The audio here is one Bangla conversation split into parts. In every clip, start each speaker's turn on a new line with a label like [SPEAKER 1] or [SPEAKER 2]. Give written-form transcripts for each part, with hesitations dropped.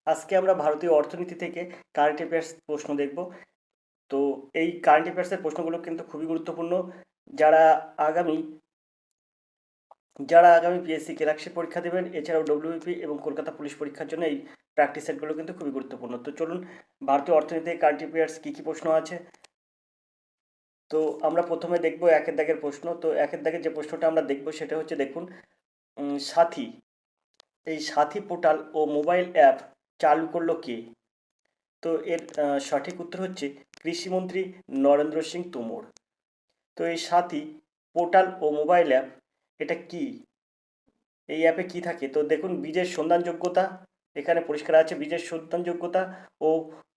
[SPEAKER 1] আজকে আমরা ভারতীয় অর্থনীতি থেকে কারেন্ট অ্যাফেয়ার্স প্রশ্ন দেখব। তো এই কারেন্ট অ্যাফেয়ার্সের প্রশ্নগুলো কিন্তু খুবই গুরুত্বপূর্ণ। যারা আগামী যারা আগামী পিএসসি ক্লার্কশিপ পরীক্ষা দেবেন, এছাড়াও ডব্লিউবিপি এবং কলকাতা পুলিশ পরীক্ষার জন্য এই প্র্যাকটিস সেটগুলো কিন্তু খুবই গুরুত্বপূর্ণ। তো চলুন ভারতীয় অর্থনীতি থেকে কারেন্ট অ্যাফেয়ার্স কী কী প্রশ্ন আছে। তো আমরা প্রথমে দেখব একের দাগের প্রশ্ন। তো একের দাগের যে প্রশ্নটা আমরা দেখব সেটা হচ্ছে, দেখুন, সাথী, এই সাথী পোর্টাল ও মোবাইল অ্যাপ চালু করলো কে? তো এর সঠিক উত্তর হচ্ছে কৃষিমন্ত্রী নরেন্দ্র সিং তোমর। তো এই সাথী পোর্টাল ও মোবাইল অ্যাপ এটা কি? এই অ্যাপে কি থাকে? তো দেখুন, বীজের সন্ধানযোগ্যতা, এখানে পরিষ্কার আছে বীজের সন্ধানযোগ্যতা ও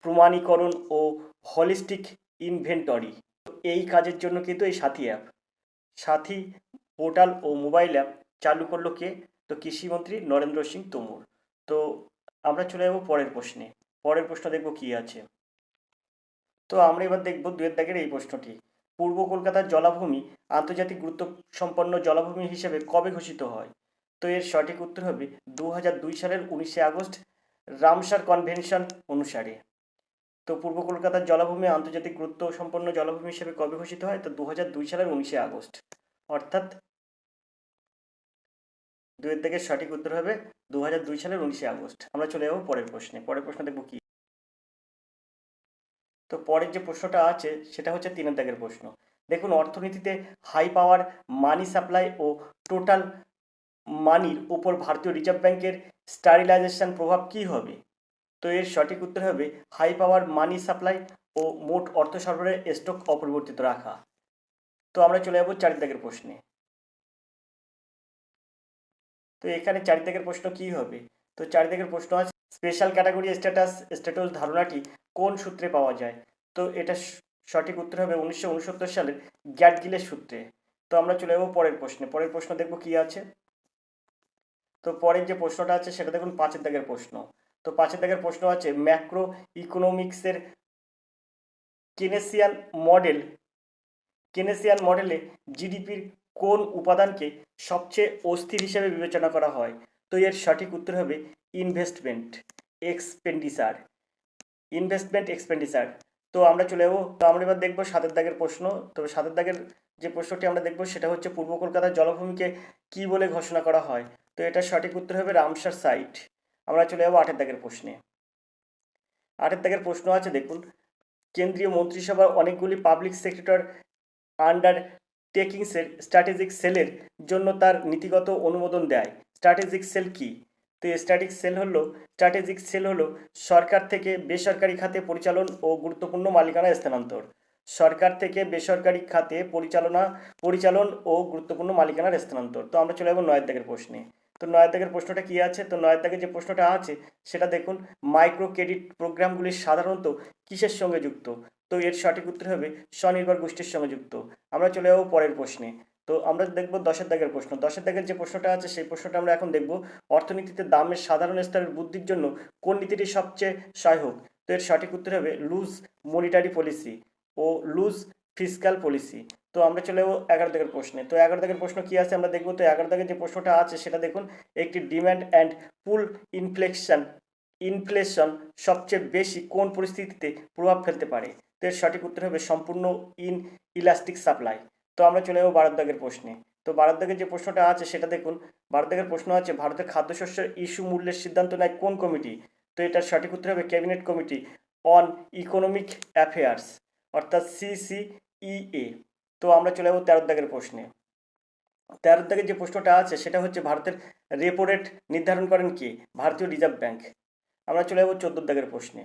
[SPEAKER 1] প্রমাণীকরণ ও হলিস্টিক ইনভেন্টরি। এই কাজের জন্য কিন্তু এই সাথী অ্যাপ, সাথী পোর্টাল ও মোবাইল অ্যাপ চালু করলো কে? তো কৃষিমন্ত্রী নরেন্দ্র সিং তোমর। তো আমরা চলে যাবো পরের প্রশ্নে। পরের প্রশ্ন দেখব কি আছে। তো আমরা এবার দেখব দুয়ের দাগের এই প্রশ্নটি। পূর্ব কলকাতার জলাভূমি আন্তর্জাতিক গুরুত্ব সম্পন্ন জলাভূমি হিসেবে কবে ঘোষিত হয়? তো এর সঠিক উত্তর হবে 2002 সালের 19শে আগস্ট রামসার কনভেনশন অনুসারে। তো পূর্ব কলকাতার জলাভূমি আন্তর্জাতিক গুরুত্ব সম্পন্ন জলাভূমি হিসেবে কবে ঘোষিত হয়? তো 2002 সালের 19শে আগস্ট। অর্থাৎ দুয়ের দাগের সঠিক উত্তর হবে 2002 সালের 19শে আগস্ট। আমরা চলে যাবো পরের প্রশ্নে। পরের প্রশ্ন দেখব কি। তো পরের যে প্রশ্নটা আছে সেটা হচ্ছে তিনের দাগের প্রশ্ন। দেখুন, অর্থনীতিতে হাই পাওয়ার মানি সাপ্লাই ও টোটাল মানির উপর ভারতীয় রিজার্ভ ব্যাংকের স্টারিলাইজেশন প্রভাব কী হবে? তো এর সঠিক উত্তর হবে হাই পাওয়ার মানি সাপ্লাই ও মোট অর্থ সরবরাহের স্টক অপরিবর্তিত রাখা। তো আমরা চলে যাবো চার দাগের প্রশ্নে। তো এখানে চার দাগের প্রশ্ন কি হবে? তো চার দাগের প্রশ্ন আছে স্পেশাল ক্যাটাগরি স্ট্যাটাস ধারণাটি কোন সূত্রে পাওয়া যায়? তো এটা সঠিক উত্তর হবে 1969 সালের গ্যাটগিলের সূত্রে। তো আমরা চলে যাবো পরের প্রশ্নে। পরের প্রশ্ন দেখব কি আছে। তো পরের যে প্রশ্নটা আছে সেটা দেখুন পাঁচের দাগের প্রশ্ন। তো পাঁচের দাগের প্রশ্ন আছে ম্যাক্রো ইকোনমিক্সের কেনেসিয়ান মডেল কেনেসিয়ান মডেলে জিডিপির কোন উপাদানকে সবচেয়ে অস্থির হিসেবে বিবেচনা করা হয়? তো এর সঠিক উত্তর হবে ইনভেস্টমেন্ট এক্সপেন্ডিচার। Investment expenditure. তো আমরা চলে যাবো। তো আমরা এবার দেখবো সাতের দাগের প্রশ্ন। তবে সাতের দাগের যে প্রশ্নটি আমরা দেখবো সেটা হচ্ছে পূর্ব কলকাতার জলাভূমিকে কি বলে ঘোষণা করা হয়? তো এটার সঠিক উত্তর হবে রামসার সাইট। আমরা চলে যাবো আটের দাগের প্রশ্নে। আটের দাগের প্রশ্ন আছে, দেখুন, কেন্দ্রীয় মন্ত্রিসভার অনেকগুলি পাবলিক সেক্টর আন্ডারটেকিংসের স্ট্র্যাটেজিক সেলের জন্য তার নীতিগত অনুমোদন দেয়। স্ট্র্যাটেজিক সেল কি? তো স্ট্র্যাটেজিক সেল হলো সরকার থেকে বেসরকারি খাতে পরিচালন ও গুরুত্বপূর্ণ মালিকানা স্থানান্তর। সরকার থেকে বেসরকারি খাতে পরিচালন ও গুরুত্বপূর্ণ মালিকানার স্থানান্তর। তো আমরা চলে যাবো নয়ের দাগের প্রশ্নে। তো নয়ের দাগের প্রশ্নটা কি আছে? তো নয়ের দাগের যে প্রশ্নটা আছে সেটা দেখুন, মাইক্রো ক্রেডিট প্রোগ্রামগুলি সাধারণত কিসের সঙ্গে যুক্ত? তো এর সঠিক উত্তর হবে স্বনির্ভর গোষ্ঠীর সঙ্গে যুক্ত। আমরা চলে যাবো পরের প্রশ্নে। তো আমরা দেখব দশের দাগের প্রশ্ন। দশের দাগের যে প্রশ্নটা আছে সেই প্রশ্নটা আমরা এখন দেখব, অর্থনীতিতে দামের সাধারণ স্তরের বৃদ্ধির জন্য কোন নীতিটি সবচেয়ে সহায়ক? তো এর সঠিক উত্তর হবে লুজ মনিটারি পলিসি ও লুজ ফিসক্যাল পলিসি। তো আমরা চলে যাবো এগারো দাগের প্রশ্নে। তো এগারো দাগের প্রশ্ন কি আছে আমরা দেখবো। তো এগারো দাগের যে প্রশ্নটা আছে সেটা দেখুন, একটি ডিম্যান্ড অ্যান্ড পুল ইনফ্লেশন সবচেয়ে বেশি কোন পরিস্থিতিতে প্রভাব ফেলতে পারে? তো এর সঠিক উত্তর হবে সম্পূর্ণ ইন ইলাস্টিক সাপ্লাই। তো আমরা চলে যাবো বারো দাগের প্রশ্নে। তো বারো দাগের যে প্রশ্নটা আছে সেটা দেখুন, বারো দাগের প্রশ্ন আছে ভারতের খাদ্যশস্যের ইস্যু মূল্যের সিদ্ধান্ত নেয় কোন কমিটি? তো এটার সঠিক উত্তর হবে cabinet committee on economic affairs, অর্থাৎ CCEA। তো আমরা চলে যাবো তেরো দাগের প্রশ্নে। তেরো দাগের যে প্রশ্নটা আছে সেটা হচ্ছে ভারতের রেপো রেট নির্ধারণ করেন কে? ভারতীয় রিজার্ভ ব্যাংক। আমরা চলে যাবো চোদ্দ দাগের প্রশ্নে।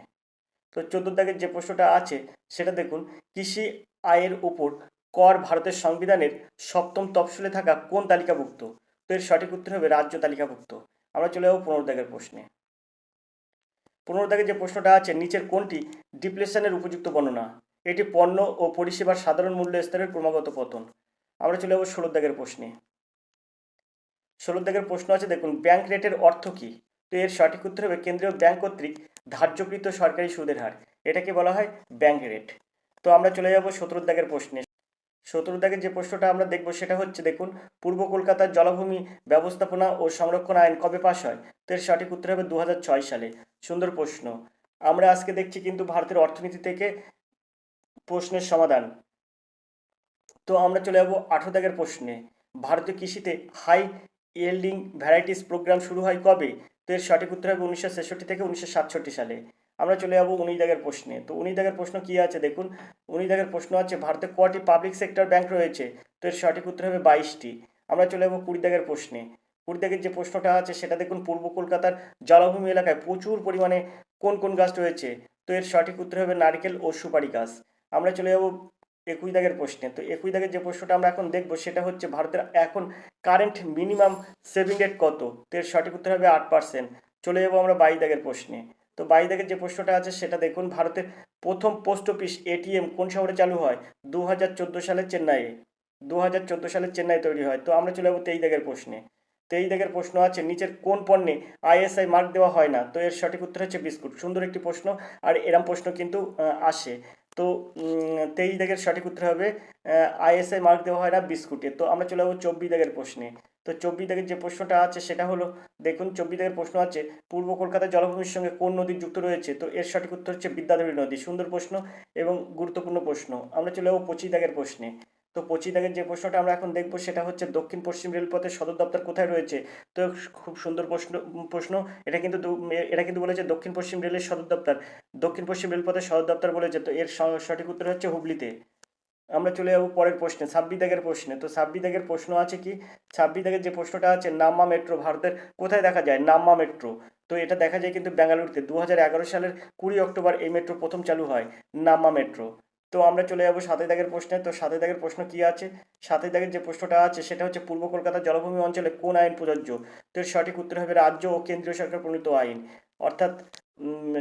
[SPEAKER 1] তো চোদ্দ দাগের যে প্রশ্নটা আছে সেটা দেখুন, কৃষি আয়ের উপর কর ভারতের সংবিধানের সপ্তম তফসিলে থাকা কোন তালিকাভুক্ত? তো এর সঠিক উত্তর হবে রাজ্য তালিকাভুক্ত। আমরা চলে যাবো পনেরো দাগের প্রশ্নে। পনেরো দাগের যে প্রশ্নটা আছে নিচের কোনটি ডিপ্লেশনের উপযুক্ত বর্ণনা? এটি পণ্য ও পরিষেবার সাধারণ মূল্য স্তরের ক্রমাগত পতন। আমরা চলে যাবো ষোলো দাগের প্রশ্নে। ষোলো দাগের প্রশ্ন আছে, দেখুন, ব্যাংক রেটের অর্থ কী? তো এর সঠিক উত্তর হবে কেন্দ্রীয় ব্যাংক কর্তৃক ধার্যকৃত সরকারি সুদের হার। এটাকে বলা হয় ব্যাংক রেট। তো আমরা চলে যাব সতেরো দাগের প্রশ্নে। 17 দাগের যে প্রশ্নটা আমরা দেখব সেটা হচ্ছে দেখুন, পূর্ব কলকাতার জলাভূমি ব্যবস্থাপনা ও সংরক্ষণ আইন কবে পাস হয়? তো এর সঠিক উত্তর হবে 2006 সালে। সুন্দর প্রশ্ন। আমরা আজকে দেখছি কিন্তু ভারতের অর্থনীতি থেকে প্রশ্নের সমাধান। তো আমরা চলে যাবো 18 দাগের প্রশ্নে। ভারতীয় কৃষিতে হাই ইয়েল্ডিং ভ্যারাইটিস প্রোগ্রাম শুরু হয় কবে? তো এর সঠিক উত্তর হবে 1963 থেকে 1967 সালে। আমরা চলে যাবো 19 দাগের প্রশ্নে। তো 19 দাগের প্রশ্ন কি আছে দেখুন, 19 দাগের প্রশ্ন আছে ভারতে কটি পাবলিক সেক্টর ব্যাংক রয়েছে? তো এর সঠিক উত্তর হবে 22টি। আমরা চলে যাবো 20 দাগের প্রশ্নে। 20 দাগের যে প্রশ্নটা আছে সেটা দেখুন, পূর্ব কলকাতার জলাভূমি এলাকায় প্রচুর পরিমাণে কোন কোন গাছ রয়েছে? তো এর সঠিক উত্তর হবে নারকেল ও সুপারি গাছ। আমরা চলে যাবো 21 দাগের প্রশ্নে। তো 21 দাগের যে প্রশ্নটা আমরা এখন দেখবো সেটা হচ্ছে ভারতের এখন কারেন্ট মিনিমাম সেভিং রেট কত? তো এর সঠিক উত্তর হবে 8%। চলে যাবো আমরা 22 দাগের প্রশ্নে। তো 22 দাগের যে প্রশ্নটা আছে সেটা দেখুন, ভারতের প্রথম পোস্ট অফিস এটিএম কোন শহরে চালু হয়? 2014 সালে চেন্নাইয়ে। 2014 সালে চেন্নাই তৈরি হয়। তো আমরা চলে যাবো 23 দাগের প্রশ্নে। 23 দাগের প্রশ্ন আছে নিচের কোন পণ্যে আইএসআই মার্ক দেওয়া হয় না? তো এর সঠিক উত্তর হচ্ছে বিস্কুট। সুন্দর একটি প্রশ্ন, আর এরম প্রশ্ন কিন্তু আসে। তো 23 দাগের সঠিক উত্তর হবে আইএসআই মার্ক দেওয়া হয় না বিস্কুটে। তো আমরা চলে যাবো 24 দাগের প্রশ্নে। তো 24 দাগের যে প্রশ্নটা আছে সেটা হলো দেখুন, 24 দাগের প্রশ্ন আছে পূর্ব কলকাতার জলাভূমির সঙ্গে কোন নদী যুক্ত রয়েছে? তো এর সঠিক উত্তর হচ্ছে বিদ্যাধরী নদী। সুন্দর প্রশ্ন এবং গুরুত্বপূর্ণ প্রশ্ন। আমরা চলে যাবো 25 দাগের প্রশ্নে। তো 25 দাগের যে প্রশ্নটা আমরা এখন দেখবো সেটা হচ্ছে দক্ষিণ পশ্চিম রেলপথের সদর দপ্তর কোথায় রয়েছে? তো খুব সুন্দর প্রশ্ন। এটা কিন্তু বলেছে দক্ষিণ পশ্চিম রেলের সদর দপ্তর, দক্ষিণ পশ্চিম রেলপথের সদর দপ্তর বলেছে। তো এর সঠিক উত্তর হচ্ছে হুগলিতে। আমরা চলে যাবো পরের প্রশ্নে, 26 দাগের প্রশ্নে। তো 26 দাগের প্রশ্ন আছে কি, 26 দাগের যে প্রশ্নটা আছে নাম্মা মেট্রো ভারতের কোথায় দেখা যায়? নাম্মা মেট্রো। তো এটা দেখা যায় কিন্তু বেঙ্গালুরুতে। 2011 সালের 20 অক্টোবর এই মেট্রো প্রথম চালু হয়, নাম্মা মেট্রো। তো আমরা চলে যাবো 27 দাগের প্রশ্নে। তো 27 দাগের প্রশ্ন কি আছে, 27 দাগের যে প্রশ্নটা আছে সেটা হচ্ছে পূর্ব কলকাতার জলাভূমি অঞ্চলে কোন আইন প্রযোজ্য? তো এর সঠিক উত্তর হবে রাজ্য ও কেন্দ্রীয় সরকার প্রণীত আইন। অর্থাৎ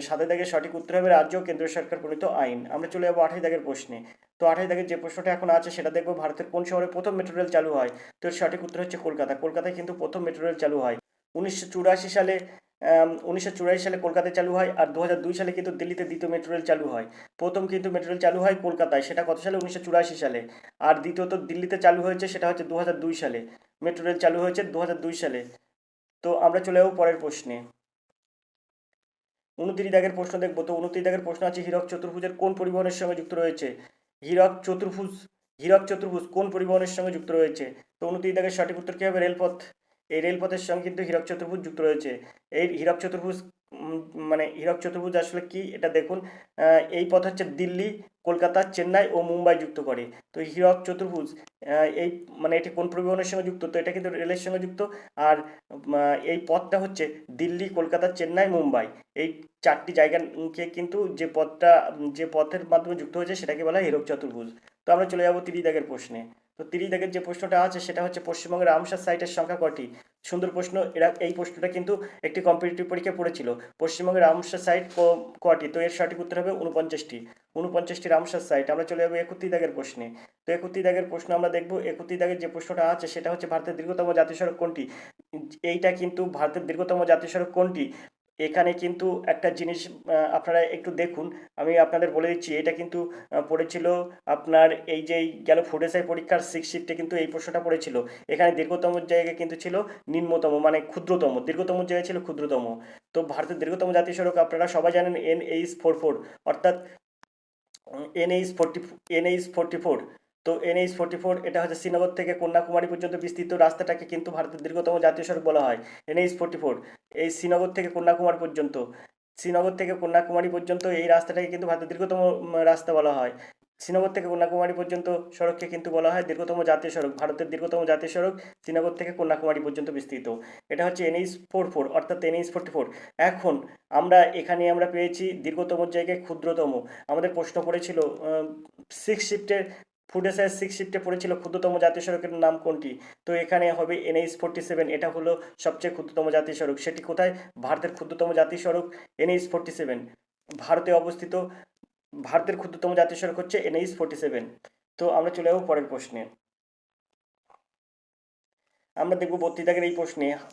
[SPEAKER 1] 27 দাগের সঠিক উত্তর হবে রাজ্য ও কেন্দ্রীয় সরকার প্রণীত আইন। আমরা চলে যাবো 28 দাগের প্রশ্নে। তো 28 দাগের যে প্রশ্নটা এখন আছে সেটা দেখবো ভারতের কোন শহরে প্রথম মেট্রো রেল চালু হয়? তো এর সঠিক উত্তর হচ্ছে কলকাতা। কলকাতায় কিন্তু প্রথম মেট্রো রেল চালু হয় 1984 সালে। 1984 সালে কলকাতায় চালু হয়, আর 2002 সালে কিন্তু দিল্লিতে দ্বিতীয় মেট্রো রেল চালু হয়। প্রথম কিন্তু মেট্রো রেল চালু হয় কলকাতায়, সেটা কত সালে? 1984 সালে। আর দ্বিতীয়ত দিল্লিতে চালু হয়েছে সেটা হচ্ছে 2002 সালে। মেট্রো রেল চালু হয়েছে 2002 সালে। তো আমরা চলে যাবো পরের প্রশ্নে। 29 দাগের প্রশ্ন দেখবো। তো 29 দাগের প্রশ্ন আছে হীরক চতুর্ভুজের কোন পরিবহনের সঙ্গে যুক্ত রয়েছে? হীরক চতুর্ভুজ, হীরক চতুর্ভুজ কোন পরিবহনের সঙ্গে যুক্ত রয়েছে? তো 29 দাগের সঠিক উত্তর কী হবে? রেলপথ। এই রেলপথের সঙ্গে কিন্তু হীরক চতুর্ভুজ যুক্ত রয়েছে। এই হীরক চতুর্ভুজ মানে হীরক চতুর্ভুজ আসলে কি এটা দেখুন, এই পথ হচ্ছে দিল্লি, কলকাতা, চেন্নাই ও মুম্বাই যুক্ত করে। তো হীরক চতুর্ভুজ এই মানে এটি কোন পরিবহনের সঙ্গে যুক্ত? তো এটা কিন্তু রেলের সঙ্গে যুক্ত। আর এই পথটা হচ্ছে দিল্লি, কলকাতা, চেন্নাই, মুম্বাই, এই চারটি জায়গাকে কিন্তু যে পথের মাধ্যমে যুক্ত হয়েছে সেটাকে বলা হয় হীরক চতুর্ভুজ। তো আমরা চলে যাবো 30 দাগের প্রশ্নে। তো 30 দাগের যে প্রশ্নটা আছে সেটা হচ্ছে পশ্চিমবঙ্গের রামসার সাইটের সংখ্যা কটি? সুন্দর প্রশ্ন। এই প্রশ্নটা কিন্তু একটি কম্পিটিটিভ পরীক্ষায় পড়েছিল। পশ্চিমবঙ্গের রামসার সাইট কটি? তো এর সঠিক উত্তর হবে 49টি। 49টি রামসার সাইট। আমরা চলে যাবো 31 দাগের প্রশ্নে। তো 31 দাগের প্রশ্ন আমরা দেখবো। 31 দাগের যে প্রশ্নটা আছে সেটা হচ্ছে ভারতের দীর্ঘতম জাতীয় সড়ক কোনটি? এইটা কিন্তু ভারতের দীর্ঘতম জাতীয় সড়ক কোনটি, এখানে কিন্তু একটা জিনিস আপনারা একটু দেখুন, আমি আপনাদের বলে দিচ্ছি। এটা কিন্তু পড়েছিল আপনার এই যে গেল ফুড এসআই পরীক্ষার 6 শিফটে কিন্তু এই প্রশ্নটা পড়েছিল। এখানে দীর্ঘতম জায়গায় কিন্তু ছিল নিম্নতম, মানে ক্ষুদ্রতম। দীর্ঘতম জায়গায় ছিল ক্ষুদ্রতম। তো ভারতের দীর্ঘতম জাতীয় সড়ক আপনারা সবাই জানেন NH44, অর্থাৎ NH44। তো NH44 এটা হচ্ছে শ্রীনগর থেকে কন্যাকুমারী পর্যন্ত বিস্তৃত রাস্তাটাকে কিন্তু ভারতের দীর্ঘতম জাতীয় সড়ক বলা হয়, NH44। এই শ্রীনগর থেকে কন্যাকুমারী পর্যন্ত, শ্রীনগর থেকে কন্যাকুমারী পর্যন্ত এই রাস্তাটাকে কিন্তু ভারতের দীর্ঘতম রাস্তা বলা হয়। শ্রীনগর থেকে কন্যাকুমারী পর্যন্ত সড়ককে কিন্তু বলা হয় দীর্ঘতম জাতীয় সড়ক। ভারতের দীর্ঘতম জাতীয় সড়ক শ্রীনগর থেকে কন্যাকুমারী পর্যন্ত বিস্তৃত। এটা হচ্ছে NH44 অর্থাৎ NH44। এখন আমরা পেয়েছি দীর্ঘতম জায়গায় ক্ষুদ্রতম। আমাদের প্রশ্ন পড়েছিল 6 শিফটের ফুড এসআই 6 শিফটে পড়েছিল ক্ষুদ্রতম জাতীয় সড়কের নাম কোনটি? তো এখানে হবে NH47। এটা হলো সবচেয়ে ক্ষুদ্রতম জাতীয় সড়ক। সেটি কোথায়? ভারতের ক্ষুদ্রতম জাতীয় সড়ক NH47 ভারতে অবস্থিত। ভারতের ক্ষুদ্রতম জাতীয় সড়ক হচ্ছে NH47। তো আমরা চলে যাবো পরের প্রশ্নে। আমরা দেখব 32 দাগের এই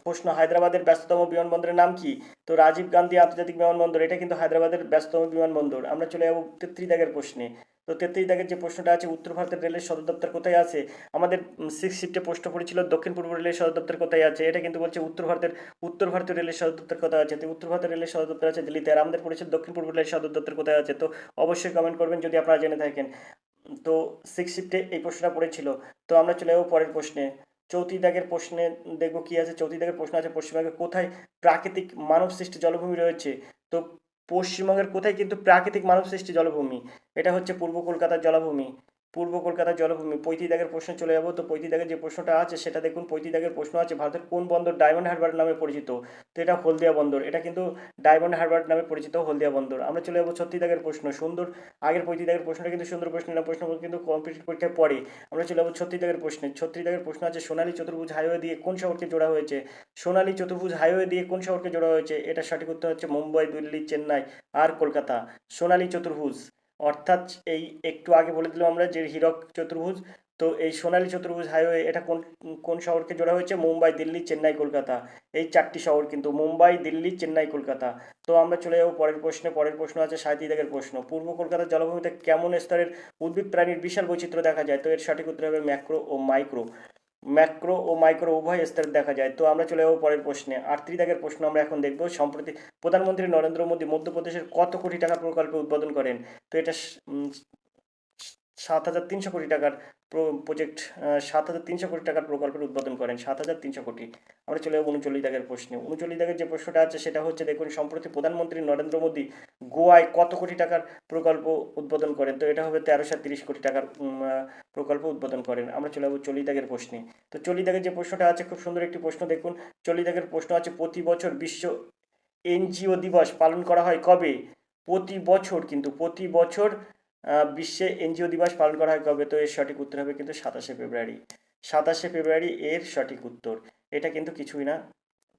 [SPEAKER 1] প্রশ্ন হায়দ্রাবাদের ব্যস্ততম বিমানবন্দরের নাম কি? তো রাজীব গান্ধী আন্তর্জাতিক বিমানবন্দর, এটা কিন্তু হায়দ্রাবাদের ব্যস্ততম বিমানবন্দর। আমরা চলে যাবো 33 দাগের প্রশ্নে। তো 33 দাগের যে প্রশ্নটা আছে, উত্তর ভারতের রেলের সদর দপ্তর কোথায় আছে? আমাদের 6 শিফটে প্রশ্ন পড়েছিল দক্ষিণ পূর্ব রেলের সদর দপ্তর কোথায় আছে, এটা কিন্তু বলছে উত্তর ভারতীয় রেলের সদর দপ্তর কোথায় আছে। তো উত্তর ভারতের রেলের সদর দপ্তর আছে দিল্লিতে। আর আমাদের পড়েছিল দক্ষিণ পূর্ব রেলের সদর দপ্তর কোথায় আছে। তো অবশ্যই কমেন্ট করবেন যদি আপনারা জেনে থাকেন। তো 6 শিফটে এই প্রশ্নটা পড়েছিল। তো আমরা চলে যাবো পরের প্রশ্নে। 34 দাগের প্রশ্নে দেখবো কি আছে। 34 দাগের প্রশ্ন আছে, পশ্চিমবঙ্গের কোথায় প্রাকৃতিক মানব সৃষ্টি জলভূমি রয়েছে? তো পশ্চিমবঙ্গের কোথায় কিন্তু প্রাকৃতিক মানব সৃষ্টি জলভূমি? এটা হচ্ছে পূর্ব কলকাতার জলাভূমি। 35 দাগের প্রশ্নে চলে যাবো। তো 35 দাগের যে প্রশ্নটা আছে সেটা দেখুন। 35 দাগের প্রশ্ন আছে, ভারতের কোন বন্দর ডায়মন্ড হারবার নামে পরিচিত? তো এটা হলদিয়া বন্দর। এটা কিন্তু ডায়মন্ড হারবার নামে পরিচিত হলদিয়া বন্দর। আমরা চলে যাবো 36 দাগের প্রশ্ন। সুন্দর, আগের 35 দাগের প্রশ্নটা কিন্তু সুন্দর প্রশ্ন না, প্রশ্ন কিন্তু কম্পিটিটিভ পরীক্ষায় পড়ে। আমরা চলে যাবো 36 দাগের প্রশ্নে। 36 দাগের প্রশ্ন আছে, সোনালী চতুর্ভুজ হাইওয়ে দিয়ে কোন শহরকে জোড়া হয়েছে? সোনালী চতুর্ভুজ হাইওয়ে দিয়ে কোন শহরকে জোড়া হয়েছে? এটা সঠিক উত্তর হচ্ছে মুম্বাই, দিল্লি, চেন্নাই আর কলকাতা। সোনালী চতুর্ভুজ অর্থাৎ এই একটু আগে বলে দিলাম আমরা যে হীরক চতুর্ভুজ। তো এই সোনালী চতুর্ভুজ হাইওয়ে এটা কোন কোন শহরকে জোড়া হয়েছে? মুম্বাই, দিল্লি, চেন্নাই, কলকাতা। এই 4টি শহর কিন্তু, মুম্বাই, দিল্লি, চেন্নাই, কলকাতা। তো আমরা চলে যাবো পরের প্রশ্নে। পরের প্রশ্ন আছে 37 দাগের প্রশ্ন। পূর্ব কলকাতার জলাভূমিতে কেমন স্তরের উদ্ভিদ প্রাণীর বিশাল বৈচিত্র্য দেখা যায়? তো এর সঠিক উত্তর হবে ম্যাক্রো ও মাইক্রো উভয় স্তরে দেখা যায়। তো আমরা চলে যাবো পরের প্রশ্নে। 38 দাগের প্রশ্ন আমরা এখন দেখবো। সম্প্রতি প্রধানমন্ত্রী নরেন্দ্র মোদী মধ্যপ্রদেশের কত কোটি টাকার প্রকল্পে উদ্বোধন করেন? তো এটা 7,300 কোটি টাকার প্রজেক্ট, 7,300 কোটি টাকার প্রকল্পের উদ্বোধন করেন। 7,300 কোটি। আমরা চলে যাবো 39 দাগের প্রশ্নে। 39 দাগের যে প্রশ্নটা আছে সেটা হচ্ছে দেখুন, সম্প্রতি প্রধানমন্ত্রী নরেন্দ্র মোদী গোয়ায় কত কোটি টাকার প্রকল্প উদ্বোধন করেন? তো এটা হবে 1330 কোটি টাকার প্রকল্প উদ্বোধন করেন। আমরা চলে যাবো 40 দাগের প্রশ্নে। তো 40 দাগের যে প্রশ্নটা আছে খুব সুন্দর একটি প্রশ্ন দেখুন। 40 দাগের প্রশ্ন আছে, প্রতি বছর বিশ্ব এনজিও দিবস পালন করা হয় কবে? প্রতি বছর বিশ্বে এনজিও দিবস পালন করা হয় কবে? তো এর সঠিক উত্তর হবে কিন্তু 27শে ফেব্রুয়ারি। 27শে ফেব্রুয়ারি এর সঠিক উত্তর। এটা কিন্তু কিছুই না।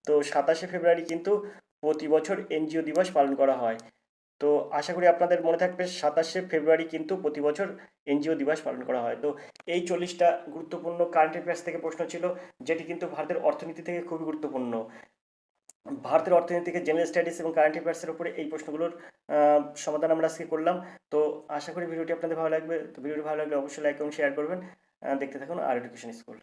[SPEAKER 1] তো 27শে ফেব্রুয়ারি কিন্তু প্রতি বছর এনজিও দিবস পালন করা হয়। তো আশা করি আপনাদের মনে থাকবে 27শে ফেব্রুয়ারি কিন্তু প্রতি বছর এনজিও দিবস পালন করা হয়। তো এই 40টা গুরুত্বপূর্ণ কারেন্ট অ্যাফেয়ার্স থেকে প্রশ্ন ছিল, যেটি কিন্তু ভারতের অর্থনীতি থেকে খুবই গুরুত্বপূর্ণ। ভারতের অর্থনীতি থেকে জেনারেল স্টাডিজ এবং কারেন্ট অ্যাফেয়ার্সের উপরে এই প্রশ্নগুলোর সমাধান আমরা আজকে করলাম। তো আশা করি ভিডিওটি আপনাদের ভালো লাগবে। তো ভিডিওটি ভালো লাগলে অবশ্যই লাইক এবং শেয়ার করবেন। দেখতে থাকুন আর এডুকেশন স্কুল।